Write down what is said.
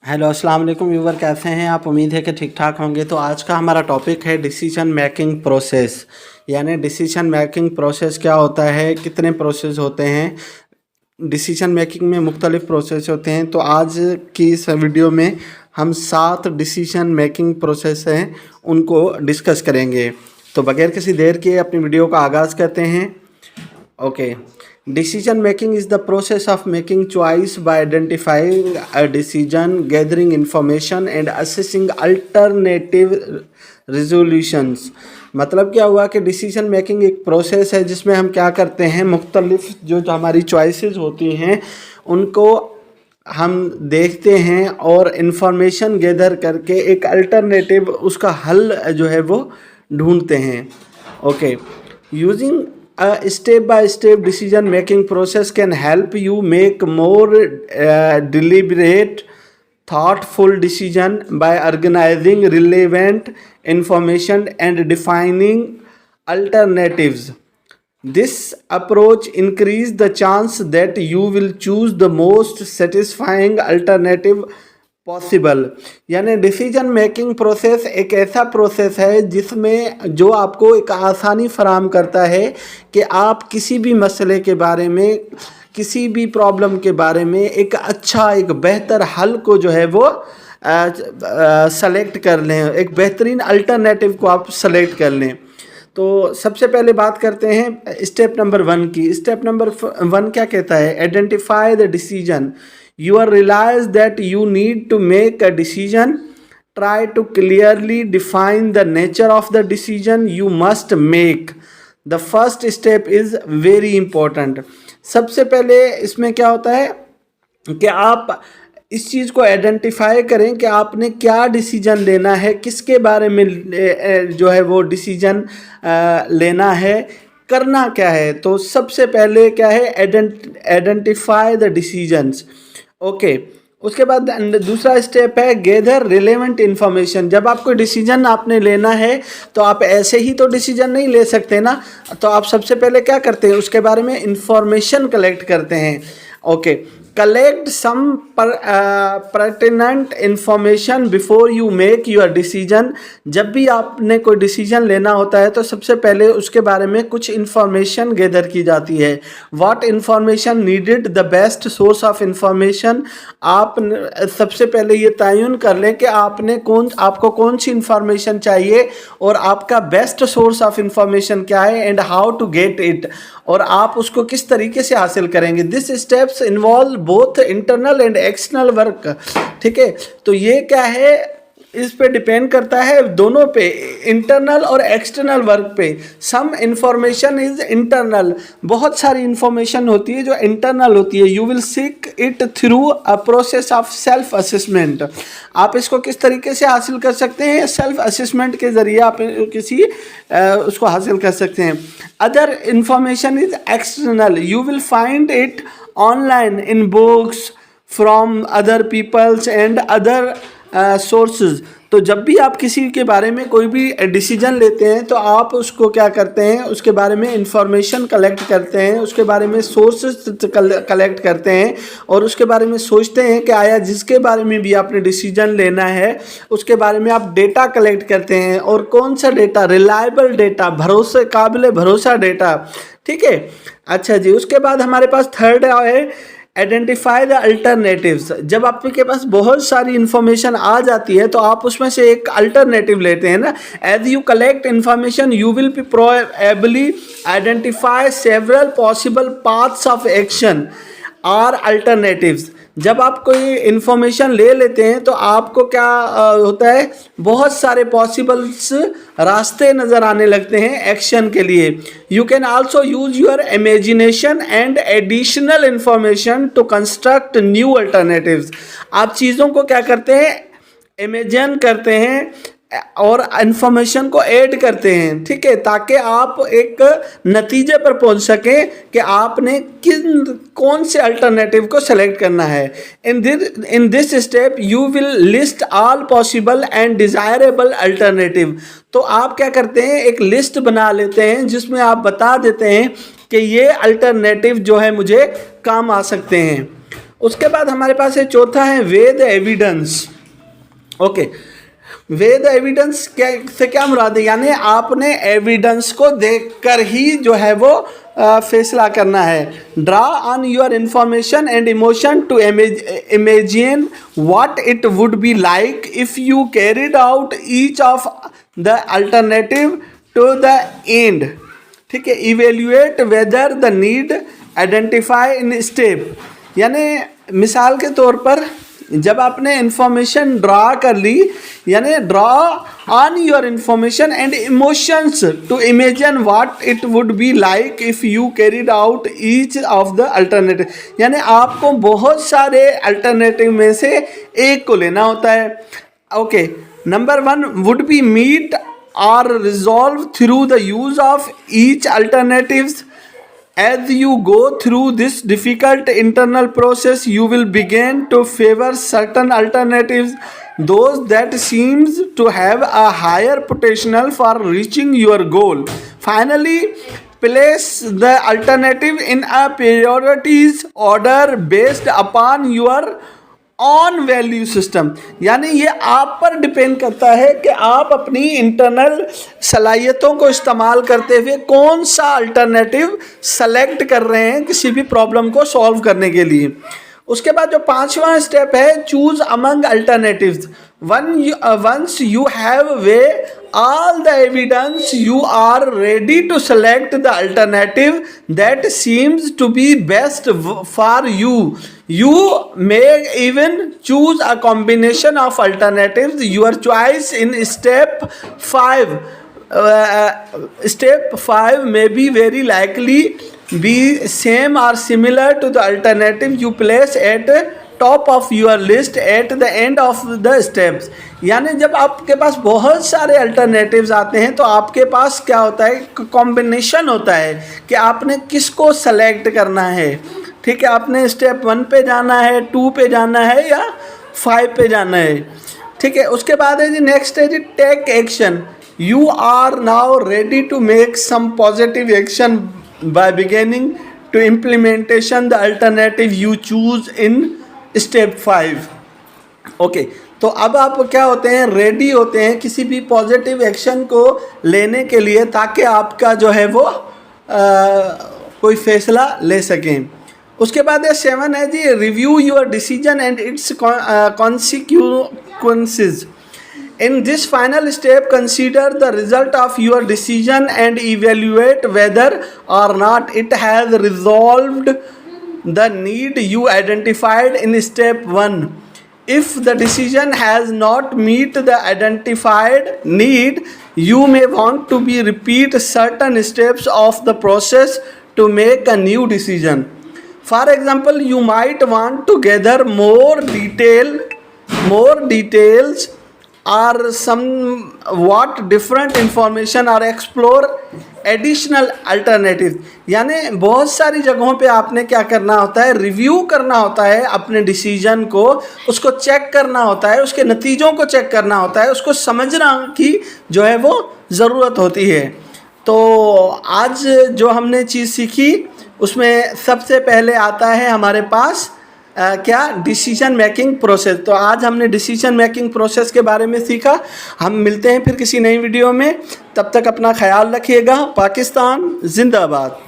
Hello अस्सलाम वालेकुम viewer, कैसे हैं आप? उम्मीद है कि ठीक ठाक होंगे। तो आज का हमारा टॉपिक है डिसीजन मेकिंग प्रोसेस। यानी डिसीजन मेकिंग प्रोसेस क्या होता है, कितने प्रोसेस होते हैं। डिसीजन मेकिंग में मुख्तलिफ प्रोसेस होते हैं। तो आज की इस वीडियो में हम 7 डिसीजन मेकिंग प्रोसेस हैं उनको डिस्कस करेंगे। तो बगैर किसी देर के अपनी वीडियो का आगाज़ करते हैं। Okay, decision making is the process of making choice by identifying a decision, gathering information and assessing alternative resolutions। मतलब क्या हुआ कि डिसीजन मेकिंग एक प्रोसेस है जिसमें हम क्या करते हैं, मुख्तलिफ जो हमारी चॉइसेस होती हैं उनको हम देखते हैं और इन्फॉर्मेशन गैदर करके एक अल्टरनेटिव उसका हल जो है वो ढूंढते हैं। Okay, using a step-by-step decision-making process can help you make more deliberate, thoughtful decision by organizing relevant information and defining alternatives. This approach increases the chance that you will choose the most satisfying alternative possible. यानी decision making process एक ऐसा process है जिसमें जो आपको एक आसानी फराहम करता है कि आप किसी भी मसले के बारे में, किसी भी प्रॉब्लम के बारे में एक अच्छा, एक बेहतर हल को जो है वो सेलेक्ट कर लें, एक बेहतरीन अल्टरनेटिव को आप सेलेक्ट कर लें। तो सबसे पहले बात करते हैं स्टेप नंबर 1 की। स्टेप नंबर 1 क्या कहता है? Identify the decision. You realize that you need to make a decision. Try to clearly define the nature of the decision you must make. The first step is very important. सबसे पहले इसमें क्या होता है कि आप इस चीज़ को आइडेंटिफाई करें कि आपने क्या डिसीजन लेना है, किसके बारे में जो है वो डिसीजन लेना है, करना क्या है। तो सबसे पहले क्या है, आइडेंटिफाई द डिसीजंस। ओके, उसके बाद दूसरा स्टेप है गैदर रिलेवेंट इन्फॉर्मेशन। जब आपको डिसीजन आपने लेना है तो आप ऐसे ही तो डिसीजन नहीं ले सकते ना, तो आप सबसे पहले क्या करते हैं, उसके बारे में इंफॉर्मेशन कलेक्ट करते हैं। Okay, collect some pertinent information before you make your decision. जब भी आपने कोई डिसीजन लेना होता है तो सबसे पहले उसके बारे में कुछ इंफॉर्मेशन गैदर की जाती है। What information needed, the best source of information. आप सबसे पहले ये तयन कर लें कि आपको कौन सी इंफॉर्मेशन चाहिए और आपका बेस्ट सोर्स ऑफ इंफॉर्मेशन क्या है, and how to get it, और आप उसको किस तरीके से हासिल करेंगे। This steps involve both internal and external work. ठीक है, तो ये क्या है, इस पे डिपेंड करता है दोनों पे, इंटरनल और एक्सटर्नल वर्क पे। सम इंफॉर्मेशन इज इंटरनल, बहुत सारी इंफॉर्मेशन होती है जो इंटरनल होती है। You will seek it through a process of self assessment. आप इसको किस तरीके से हासिल कर सकते हैं, सेल्फ असेसमेंट के ज़रिए आप उसको हासिल कर सकते हैं। Other information is external, you will find it online in books from other peoples and other sources. तो जब भी आप किसी के बारे में कोई भी डिसीजन लेते हैं तो आप उसको क्या करते हैं, उसके बारे में इंफॉर्मेशन कलेक्ट करते हैं, उसके बारे में सोर्सेज कलेक्ट करते हैं और उसके बारे में सोचते हैं कि आया जिसके बारे में भी आपने डिसीजन लेना है उसके बारे में आप डेटा कलेक्ट करते हैं, और कौन सा डेटा, रिलायबल डेटा, काबिल भरोसा डेटा। ठीक है, अच्छा जी। उसके बाद हमारे पास थर्ड है आइडेंटिफाई द अल्टरनेटिव्स। जब आपके पास बहुत सारी इन्फॉर्मेशन आ जाती है तो आप उसमें से एक अल्टरनेटिव लेते हैं ना। As you collect information you will be probably identify several possible paths of action or alternatives. जब आप कोई इन्फॉर्मेशन ले लेते हैं तो आपको क्या होता है, बहुत सारे पॉसिबल्स रास्ते नज़र आने लगते हैं एक्शन के लिए। You can also use your imagination and additional information to construct new alternatives. आप चीज़ों को क्या करते हैं, इमेजिन करते हैं और इन्फॉर्मेशन को ऐड करते हैं। ठीक है, ताकि आप एक नतीजे पर पहुंच सकें कि आपने कौन से अल्टरनेटिव को सेलेक्ट करना है। In this step you will list all possible and desirable alternative. तो आप क्या करते हैं, एक लिस्ट बना लेते हैं जिसमें आप बता देते हैं कि ये अल्टरनेटिव जो है मुझे काम आ सकते हैं। उसके बाद हमारे पास है चौथा है way the evidence. Okay, way the evidence से क्या मुराद है, यानी आपने एविडेंस को देखकर ही जो है वो फैसला करना है। Draw on your information and emotion to imagine what it would be like if you carried out each of the alternative to the end. ठीक है, evaluate whether the need identify in step, यानी मिसाल के तौर पर जब आपने information draw कर ली, यानी draw on your information and emotions to imagine what it would be like if you carried out each of the alternative, यानी आपको बहुत सारे अल्टरनेटिव में से एक को लेना होता है। Okay, number 1 would be meet और resolve through the use of each alternatives. As you go through this difficult internal process, you will begin to favor certain alternatives, those that seems to have a higher potential for reaching your goal. Finally, place the alternative in a priorities order based upon your on value system, यानी ये आप पर depend करता है कि आप अपनी internal सलाहियतों को इस्तेमाल करते हुए कौन सा अल्टरनेटिव सेलेक्ट कर रहे हैं किसी भी प्रॉब्लम को सॉल्व करने के लिए। उसके बाद जो 5वां स्टेप है choose among alternatives. Once you have weigh all the evidence, you are ready to select the alternative that seems to be best for you. You may even choose a combination of alternatives. Your choice in step 5 may be very likely be same or similar to the alternative you place at top of your list at the end of the steps, यानी जब आपके पास बहुत सारे alternatives आते हैं तो आपके पास क्या होता है, कॉम्बिनेशन होता है कि आपने किसको सेलेक्ट करना है। ठीक है, आपने स्टेप 1 पे जाना है, 2 पे जाना है या 5 पे जाना है। ठीक है, उसके बाद है जी नेक्स्ट है जी take action. You are now ready to make some positive action by beginning to implementation the alternative you choose in step 5। Okay, तो अब आप क्या होते हैं, रेडी होते हैं किसी भी पॉजिटिव एक्शन को लेने के लिए ताकि आपका जो है वो कोई फैसला ले सकें। उसके बाद है 7 है जी review your decision and its consequences. In this final step, consider the result of your decision and evaluate whether or not it has resolved the need you identified in step 1. If the decision has not met the identified need, you may want to repeat certain steps of the process to make a new decision. For example, you might want to gather more details or somewhat different information or explore additional alternative, यानी बहुत सारी जगहों पे आपने क्या करना होता है, रिव्यू करना होता है अपने डिसीजन को, उसको चेक करना होता है, उसके नतीजों को चेक करना होता है, उसको समझना की जो है वो ज़रूरत होती है। तो आज जो हमने चीज़ सीखी उसमें सबसे पहले आता है हमारे पास क्या, डिसीजन मेकिंग प्रोसेस। तो आज हमने डिसीजन मेकिंग प्रोसेस के बारे में सीखा। हम मिलते हैं फिर किसी नई वीडियो में, तब तक अपना ख्याल रखिएगा। पाकिस्तान जिंदाबाद।